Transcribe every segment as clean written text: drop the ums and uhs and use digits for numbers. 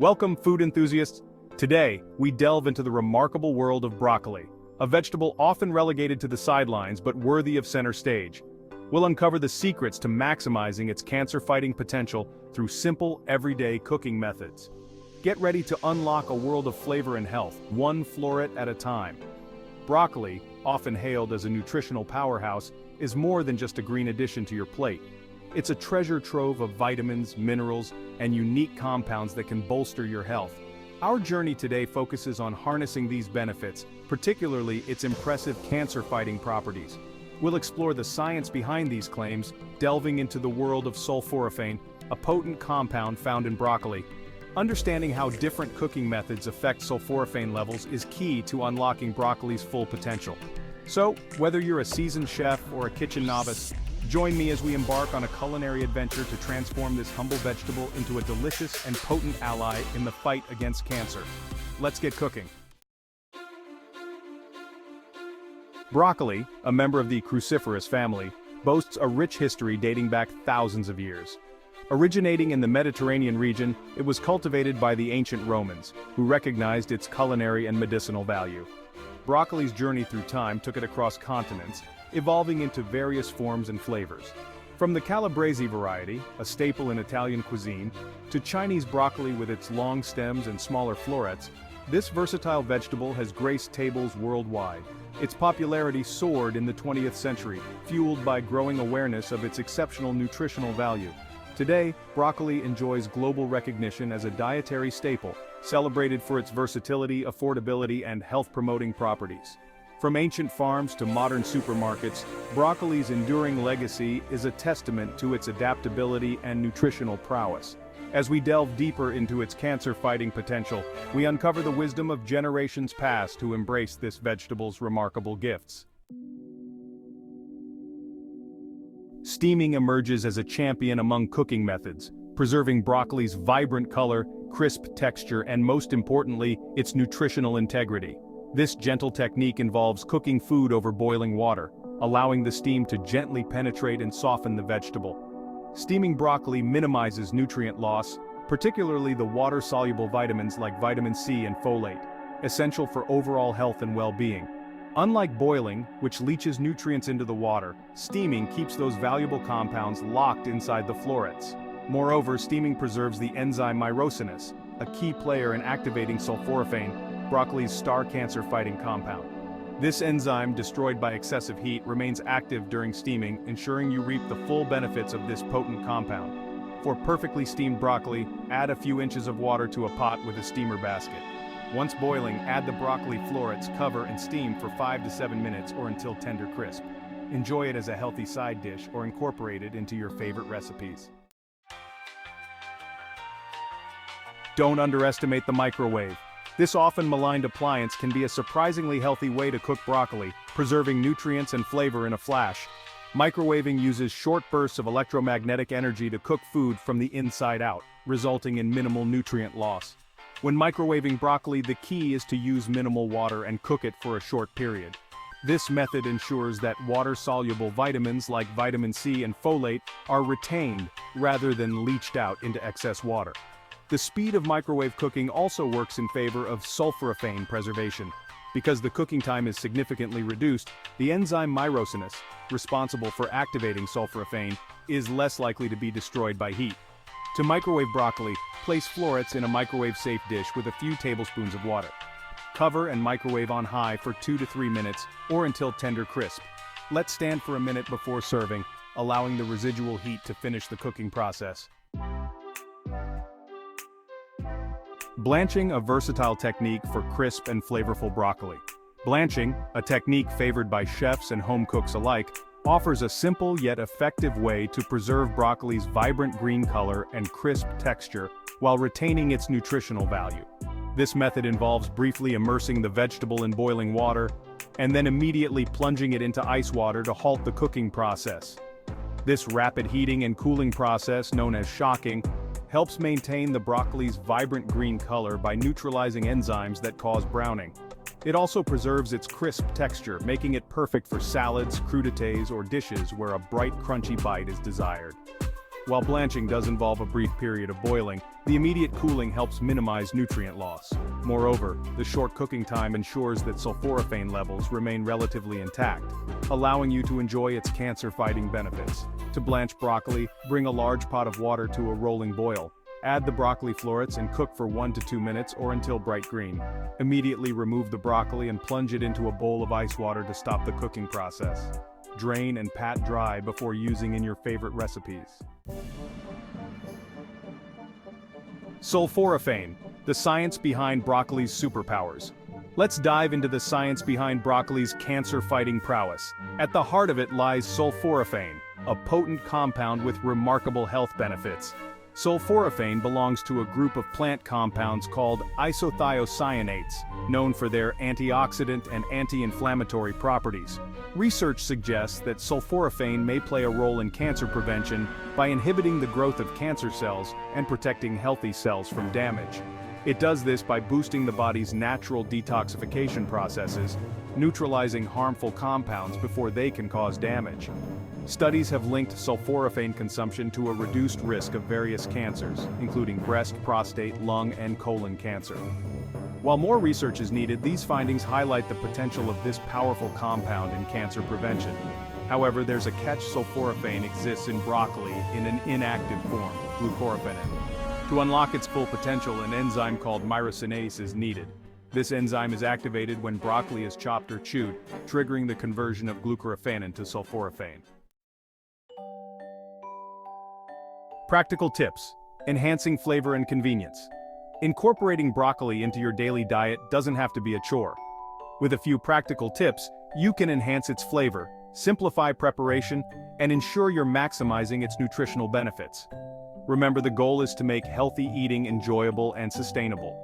Welcome, food enthusiasts. Today, we delve into the remarkable world of broccoli, a vegetable often relegated to the sidelines but worthy of center stage. We'll uncover the secrets to maximizing its cancer-fighting potential through simple, everyday cooking methods. Get ready to unlock a world of flavor and health, one floret at a time. Broccoli, often hailed as a nutritional powerhouse, is more than just a green addition to your plate. It's a treasure trove of vitamins, minerals, and unique compounds that can bolster your health. Our journey today focuses on harnessing these benefits, particularly its impressive cancer-fighting properties. We'll explore the science behind these claims, delving into the world of sulforaphane, a potent compound found in broccoli. Understanding how different cooking methods affect sulforaphane levels is key to unlocking broccoli's full potential. So, whether you're a seasoned chef or a kitchen novice, join me as we embark on a culinary adventure to transform this humble vegetable into a delicious and potent ally in the fight against cancer. Let's get cooking. Broccoli, a member of the cruciferous family, boasts a rich history dating back thousands of years. Originating in the Mediterranean region, it was cultivated by the ancient Romans, who recognized its culinary and medicinal value. Broccoli's journey through time took it across continents, evolving into various forms and flavors. From the calabrese variety, a staple in Italian cuisine, to Chinese broccoli with its long stems and smaller florets, this versatile vegetable has graced tables worldwide. Its popularity soared in the 20th century, fueled by growing awareness of its exceptional nutritional value. Today, broccoli enjoys global recognition as a dietary staple, celebrated for its versatility, affordability, and health-promoting properties. From ancient farms to modern supermarkets, broccoli's enduring legacy is a testament to its adaptability and nutritional prowess. As we delve deeper into its cancer-fighting potential, we uncover the wisdom of generations past who embraced this vegetable's remarkable gifts. Steaming emerges as a champion among cooking methods, preserving broccoli's vibrant color, crisp texture, and most importantly, its nutritional integrity. This gentle technique involves cooking food over boiling water, allowing the steam to gently penetrate and soften the vegetable. Steaming broccoli minimizes nutrient loss, particularly the water-soluble vitamins like vitamin C and folate, essential for overall health and well-being. Unlike boiling, which leaches nutrients into the water, steaming keeps those valuable compounds locked inside the florets. Moreover, steaming preserves the enzyme myrosinase, a key player in activating sulforaphane, broccoli's star cancer-fighting compound. This enzyme, destroyed by excessive heat, remains active during steaming, ensuring you reap the full benefits of this potent compound. For perfectly steamed broccoli, add a few inches of water to a pot with a steamer basket. Once boiling, add the broccoli florets, cover and steam for 5 to 7 minutes or until tender crisp. Enjoy it as a healthy side dish or incorporate it into your favorite recipes. Don't underestimate the microwave. This often maligned appliance can be a surprisingly healthy way to cook broccoli, preserving nutrients and flavor in a flash. Microwaving uses short bursts of electromagnetic energy to cook food from the inside out, resulting in minimal nutrient loss. When microwaving broccoli, the key is to use minimal water and cook it for a short period. This method ensures that water-soluble vitamins like vitamin C and folate are retained rather than leached out into excess water. The speed of microwave cooking also works in favor of sulforaphane preservation. Because the cooking time is significantly reduced, the enzyme myrosinase, responsible for activating sulforaphane, is less likely to be destroyed by heat. To microwave broccoli, place florets in a microwave-safe dish with a few tablespoons of water. Cover and microwave on high for 2 to 3 minutes or until tender crisp. Let stand for a minute before serving, allowing the residual heat to finish the cooking process. Blanching, a versatile technique for crisp and flavorful broccoli. Blanching, a technique favored by chefs and home cooks alike, offers a simple yet effective way to preserve broccoli's vibrant green color and crisp texture while retaining its nutritional value. This method involves briefly immersing the vegetable in boiling water, and then immediately plunging it into ice water to halt the cooking process. This rapid heating and cooling process, known as shocking, helps maintain the broccoli's vibrant green color by neutralizing enzymes that cause browning. It also preserves its crisp texture, making it perfect for salads, crudités, or dishes where a bright, crunchy bite is desired. While blanching does involve a brief period of boiling, the immediate cooling helps minimize nutrient loss. Moreover, the short cooking time ensures that sulforaphane levels remain relatively intact, allowing you to enjoy its cancer-fighting benefits. To blanch broccoli, bring a large pot of water to a rolling boil. Add the broccoli florets and cook for 1 to 2 minutes or until bright green. Immediately remove the broccoli and plunge it into a bowl of ice water to stop the cooking process. Drain and pat dry before using in your favorite recipes. Sulforaphane, the science behind broccoli's superpowers. Let's dive into the science behind broccoli's cancer-fighting prowess. At the heart of it lies sulforaphane, a potent compound with remarkable health benefits. Sulforaphane belongs to a group of plant compounds called isothiocyanates, known for their antioxidant and anti-inflammatory properties. Research suggests that sulforaphane may play a role in cancer prevention by inhibiting the growth of cancer cells and protecting healthy cells from damage. It does this by boosting the body's natural detoxification processes, neutralizing harmful compounds before they can cause damage. Studies have linked sulforaphane consumption to a reduced risk of various cancers, including breast, prostate, lung, and colon cancer. While more research is needed, these findings highlight the potential of this powerful compound in cancer prevention. However, there's a catch: sulforaphane exists in broccoli in an inactive form, glucoraphanin. To unlock its full potential, an enzyme called myrosinase is needed. This enzyme is activated when broccoli is chopped or chewed, triggering the conversion of glucoraphanin to sulforaphane. Practical tips: enhancing flavor and convenience. Incorporating broccoli into your daily diet doesn't have to be a chore. With a few practical tips, you can enhance its flavor, simplify preparation, and ensure you're maximizing its nutritional benefits. Remember, the goal is to make healthy eating enjoyable and sustainable.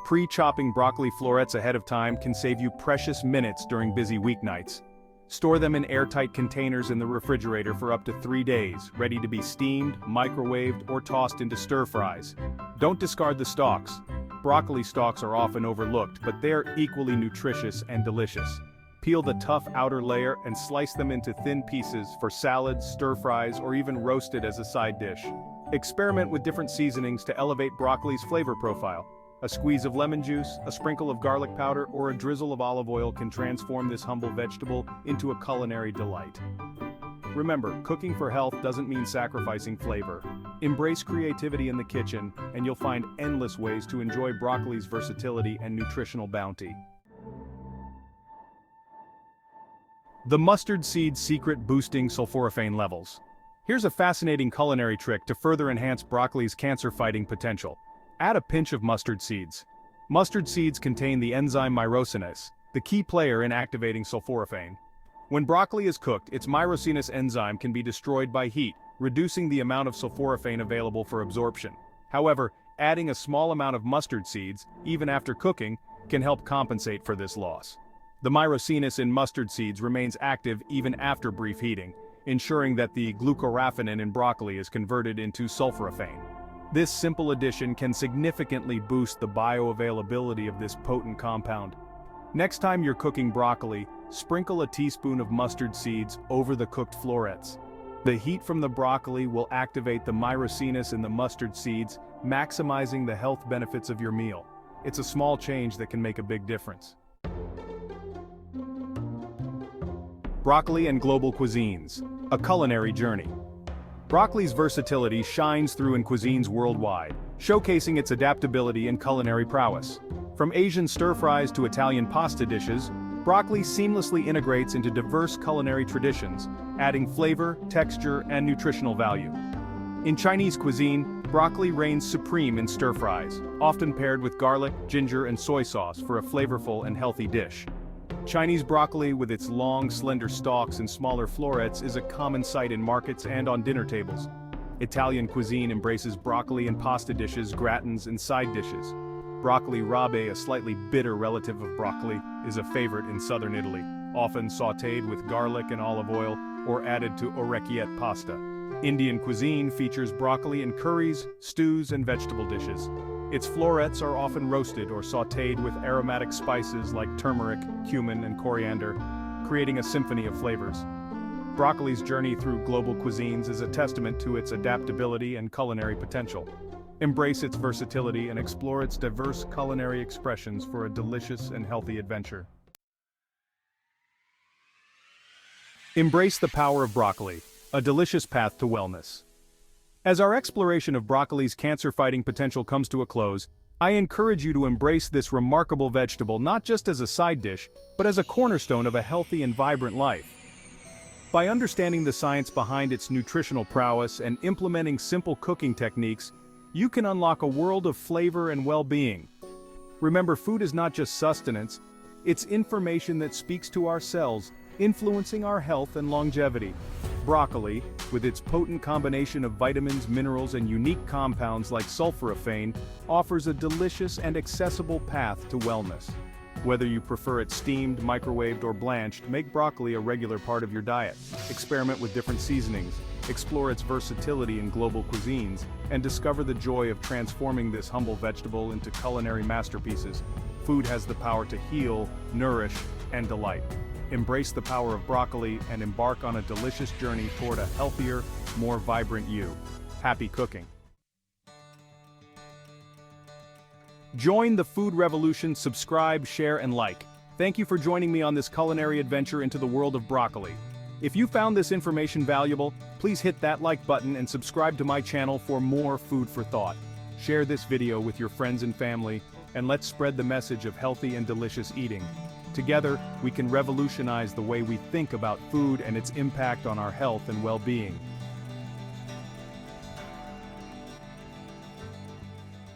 Pre-chopping broccoli florets ahead of time can save you precious minutes during busy weeknights. Store them in airtight containers in the refrigerator for up to 3 days, ready to be steamed, microwaved, or tossed into stir-fries. Don't discard the stalks. Broccoli stalks are often overlooked, but they're equally nutritious and delicious. Peel the tough outer layer and slice them into thin pieces for salads, stir-fries, or even roasted as a side dish. Experiment with different seasonings to elevate broccoli's flavor profile. A squeeze of lemon juice, a sprinkle of garlic powder, or a drizzle of olive oil can transform this humble vegetable into a culinary delight. Remember, cooking for health doesn't mean sacrificing flavor. Embrace creativity in the kitchen, and you'll find endless ways to enjoy broccoli's versatility and nutritional bounty. The mustard seed's secret: boosting sulforaphane levels. Here's a fascinating culinary trick to further enhance broccoli's cancer-fighting potential. Add a pinch of mustard seeds. Mustard seeds contain the enzyme myrosinase, the key player in activating sulforaphane. When broccoli is cooked, its myrosinase enzyme can be destroyed by heat, reducing the amount of sulforaphane available for absorption. However, adding a small amount of mustard seeds, even after cooking, can help compensate for this loss. The myrosinase in mustard seeds remains active even after brief heating, ensuring that the glucoraphanin in broccoli is converted into sulforaphane. This simple addition can significantly boost the bioavailability of this potent compound. Next time you're cooking broccoli, sprinkle a teaspoon of mustard seeds over the cooked florets. The heat from the broccoli will activate the myrosinase in the mustard seeds, maximizing the health benefits of your meal. It's a small change that can make a big difference. Broccoli and global cuisines: a culinary journey. Broccoli's versatility shines through in cuisines worldwide, showcasing its adaptability and culinary prowess. From Asian stir-fries to Italian pasta dishes, broccoli seamlessly integrates into diverse culinary traditions, adding flavor, texture, and nutritional value. In Chinese cuisine, broccoli reigns supreme in stir-fries, often paired with garlic, ginger, and soy sauce for a flavorful and healthy dish. Chinese broccoli, with its long, slender stalks and smaller florets, is a common sight in markets and on dinner tables. Italian cuisine embraces broccoli in pasta dishes, gratins, and side dishes. Broccoli rabe, a slightly bitter relative of broccoli, is a favorite in southern Italy, often sautéed with garlic and olive oil or added to orecchiette pasta. Indian cuisine features broccoli in curries, stews, and vegetable dishes. Its florets are often roasted or sautéed with aromatic spices like turmeric, cumin, and coriander, creating a symphony of flavors. Broccoli's journey through global cuisines is a testament to its adaptability and culinary potential. Embrace its versatility and explore its diverse culinary expressions for a delicious and healthy adventure. Embrace the power of broccoli, a delicious path to wellness. As our exploration of broccoli's cancer-fighting potential comes to a close, I encourage you to embrace this remarkable vegetable not just as a side dish, but as a cornerstone of a healthy and vibrant life. By understanding the science behind its nutritional prowess and implementing simple cooking techniques, you can unlock a world of flavor and well-being. Remember, food is not just sustenance, it's information that speaks to our cells, influencing our health and longevity. Broccoli, with its potent combination of vitamins, minerals, and unique compounds like sulforaphane, offers a delicious and accessible path to wellness. Whether you prefer it steamed, microwaved, or blanched, make broccoli a regular part of your diet. Experiment with different seasonings, explore its versatility in global cuisines, and discover the joy of transforming this humble vegetable into culinary masterpieces. Food has the power to heal, nourish, and delight. Embrace the power of broccoli and embark on a delicious journey toward a healthier, more vibrant you. Happy cooking! Join the food revolution, subscribe, share, and like. Thank you for joining me on this culinary adventure into the world of broccoli. If you found this information valuable, please hit that like button and subscribe to my channel for more food for thought. Share this video with your friends and family, and let's spread the message of healthy and delicious eating. Together, we can revolutionize the way we think about food and its impact on our health and well-being.